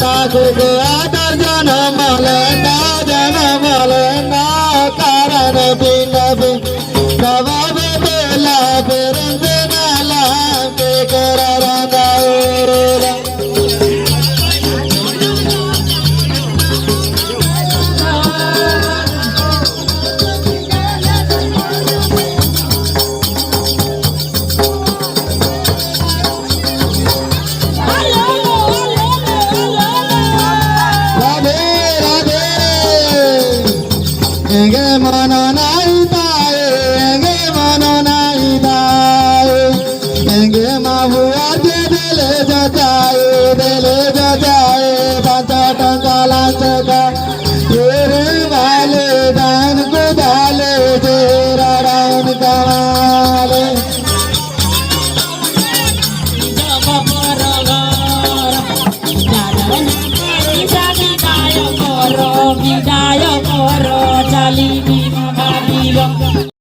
তাকে আদর জনমলে না কারণ বিনবে সবাবে বেলা বেরন্দে নালা বেকরার দাওরা गे मनो नाई ताए गे माबुआ दिले जाए पांचा टंका लाचका तेरे वाले दान को डाले तेरा राम कमाले Jaya Koro Jali Bima Babilo